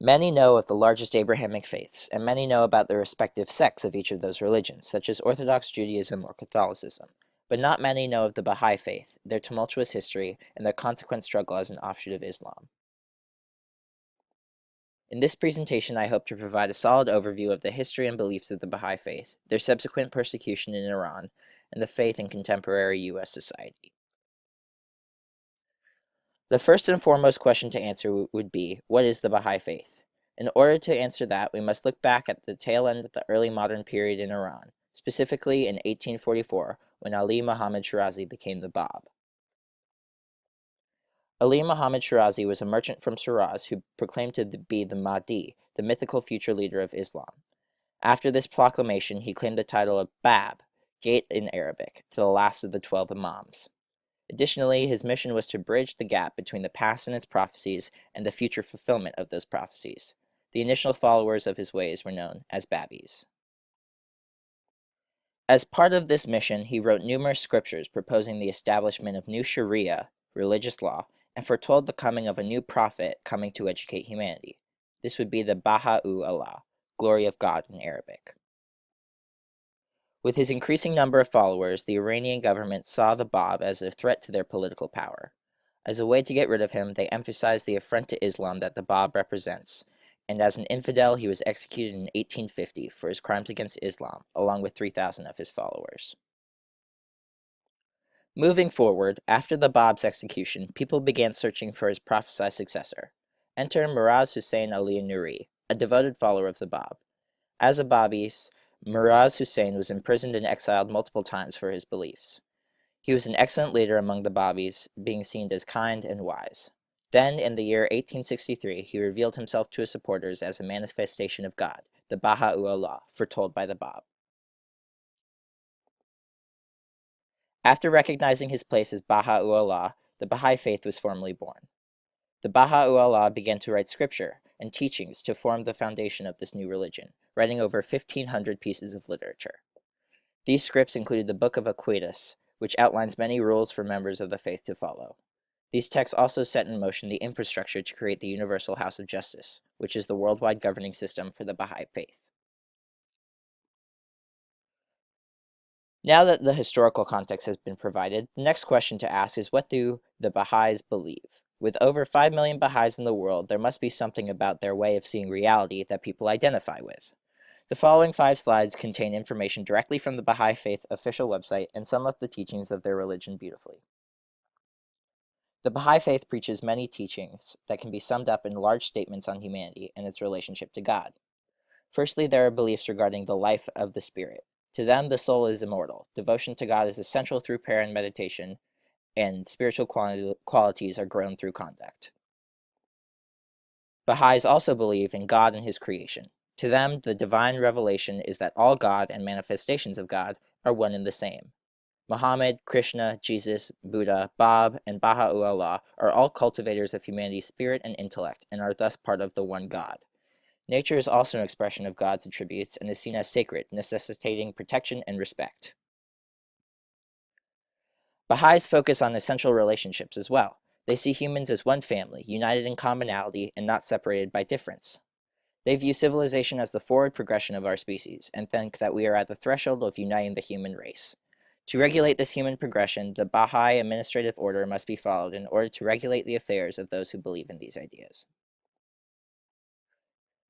Many know of the largest Abrahamic faiths, and many know about the respective sects of each of those religions, such as Orthodox Judaism or Catholicism. But not many know of the Bahá'í Faith, their tumultuous history, and their consequent struggle as an offshoot of Islam. In this presentation, I hope to provide a solid overview of the history and beliefs of the Bahá'í Faith, their subsequent persecution in Iran, and the faith in contemporary U.S. society. The first and foremost question to answer would be, what is the Bahá'í Faith? In order to answer that, we must look back at the tail end of the early modern period in Iran, specifically in 1844, when Ali Muhammad Shirazi became the Bab. Ali Muhammad Shirazi was a merchant from Shiraz who proclaimed to be the Mahdi, the mythical future leader of Islam. After this proclamation, he claimed the title of Bab, gate in Arabic, to the last of the 12 Imams. Additionally, his mission was to bridge the gap between the past and its prophecies and the future fulfillment of those prophecies. The initial followers of his ways were known as Babis. As part of this mission, he wrote numerous scriptures proposing the establishment of new Sharia, religious law, and foretold the coming of a new prophet coming to educate humanity. This would be the Baha'u'llah, glory of God in Arabic. With his increasing number of followers, the Iranian government saw the Bab as a threat to their political power. As a way to get rid of him, they emphasized the affront to Islam that the Bab represents, and as an infidel, he was executed in 1850 for his crimes against Islam, along with 3,000 of his followers. Moving forward, after the Bab's execution, people began searching for his prophesied successor. Enter Miraz Hussein Ali Nuri, a devoted follower of the Bab. As a Babis, Miraz Hussein was imprisoned and exiled multiple times for his beliefs. He was an excellent leader among the Babis, being seen as kind and wise. Then, in the year 1863, he revealed himself to his supporters as a manifestation of God, the Baha'u'llah, foretold by the Bab. After recognizing his place as Baha'u'llah, the Bahá'í Faith was formally born. The Baha'u'llah began to write scripture and teachings to form the foundation of this new religion, writing over 1,500 pieces of literature. These scripts included the Book of Aquinas, which outlines many rules for members of the faith to follow. These texts also set in motion the infrastructure to create the Universal House of Justice, which is the worldwide governing system for the Bahá'í Faith. Now that the historical context has been provided, the next question to ask is, what do the Baha'is believe? With over 5 million Baha'is in the world, there must be something about their way of seeing reality that people identify with. The following 5 slides contain information directly from the Bahá'í Faith official website and sum up the teachings of their religion beautifully. The Bahá'í Faith preaches many teachings that can be summed up in large statements on humanity and its relationship to God. Firstly, there are beliefs regarding the life of the spirit. To them, the soul is immortal. Devotion to God is essential through prayer and meditation, and spiritual qualities are grown through conduct. Baha'is also believe in God and his creation. To them, the divine revelation is that all God and manifestations of God are one and the same. Muhammad, Krishna, Jesus, Buddha, Bab, and Baha'u'llah are all cultivators of humanity's spirit and intellect and are thus part of the one God. Nature is also an expression of God's attributes and is seen as sacred, necessitating protection and respect. Baha'is focus on essential relationships as well. They see humans as one family, united in commonality and not separated by difference. They view civilization as the forward progression of our species and think that we are at the threshold of uniting the human race. To regulate this human progression, the Baha'i administrative order must be followed in order to regulate the affairs of those who believe in these ideas.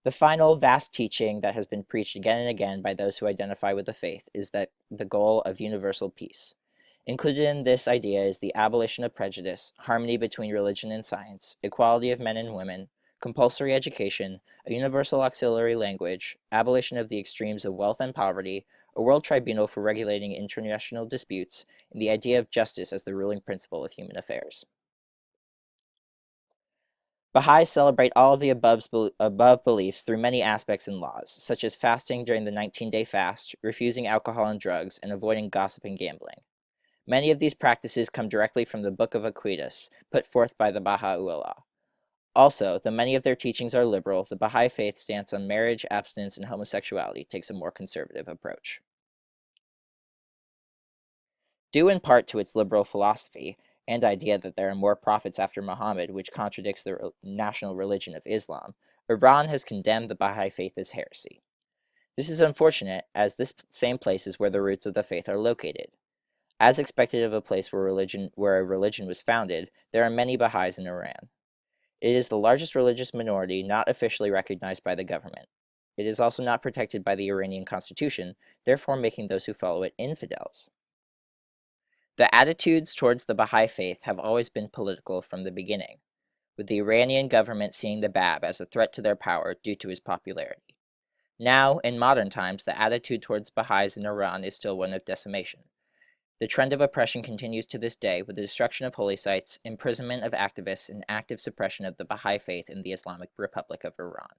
The final vast teaching that has been preached again and again by those who identify with the faith is that the goal of universal peace. Included in this idea is the abolition of prejudice, harmony between religion and science, equality of men and women, compulsory education, a universal auxiliary language, abolition of the extremes of wealth and poverty, a world tribunal for regulating international disputes, and the idea of justice as the ruling principle of human affairs. Baha'is celebrate all of the above beliefs through many aspects and laws, such as fasting during the 19-day fast, refusing alcohol and drugs, and avoiding gossip and gambling. Many of these practices come directly from the Book of Aquinas, put forth by the Baha'u'llah. Also, though many of their teachings are liberal, the Baha'i Faith stance on marriage, abstinence, and homosexuality takes a more conservative approach. Due in part to its liberal philosophy and idea that there are more prophets after Muhammad, which contradicts the national religion of Islam, Iran has condemned the Bahá'í Faith as heresy. This is unfortunate, as this same place is where the roots of the faith are located. As expected of a place where a religion was founded, there are many Baha'is in Iran. It is the largest religious minority not officially recognized by the government. It is also not protected by the Iranian constitution, therefore making those who follow it infidels. The attitudes towards the Baha'i Faith have always been political from the beginning, with the Iranian government seeing the Bab as a threat to their power due to his popularity. Now, in modern times, the attitude towards Baha'is in Iran is still one of decimation. The trend of oppression continues to this day with the destruction of holy sites, imprisonment of activists, and active suppression of the Baha'i Faith in the Islamic Republic of Iran.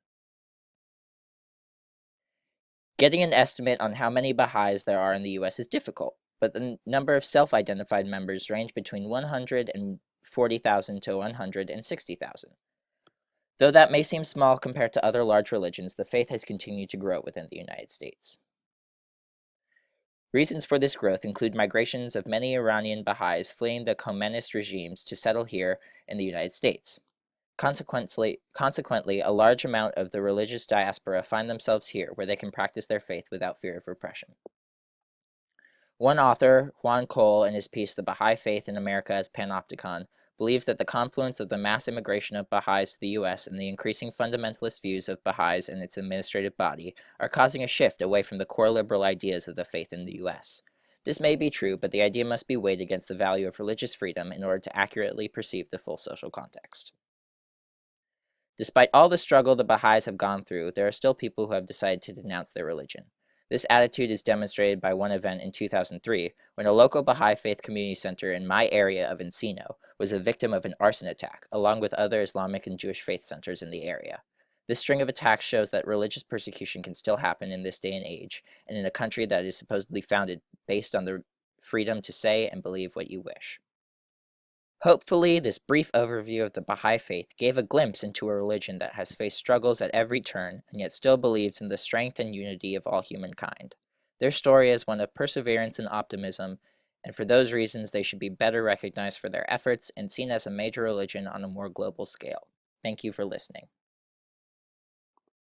Getting an estimate on how many Baha'is there are in the U.S. is difficult, but the number of self-identified members range between 140,000 to 160,000. Though that may seem small compared to other large religions, the faith has continued to grow within the United States. Reasons for this growth include migrations of many Iranian Baha'is fleeing the communist regimes to settle here in the United States. Consequently, a large amount of the religious diaspora find themselves here where they can practice their faith without fear of repression. One author, Juan Cole, in his piece The Baha'i Faith in America as Panopticon, believes that the confluence of the mass immigration of Baha'is to the U.S. and the increasing fundamentalist views of Baha'is and its administrative body are causing a shift away from the core liberal ideas of the faith in the U.S. This may be true, but the idea must be weighed against the value of religious freedom in order to accurately perceive the full social context. Despite all the struggle the Baha'is have gone through, there are still people who have decided to denounce their religion. This attitude is demonstrated by one event in 2003, when a local Baha'i Faith community center in my area of Encino was a victim of an arson attack, along with other Islamic and Jewish faith centers in the area. This string of attacks shows that religious persecution can still happen in this day and age, and in a country that is supposedly founded based on the freedom to say and believe what you wish. Hopefully, this brief overview of the Baha'i Faith gave a glimpse into a religion that has faced struggles at every turn and yet still believes in the strength and unity of all humankind. Their story is one of perseverance and optimism, and for those reasons they should be better recognized for their efforts and seen as a major religion on a more global scale. Thank you for listening.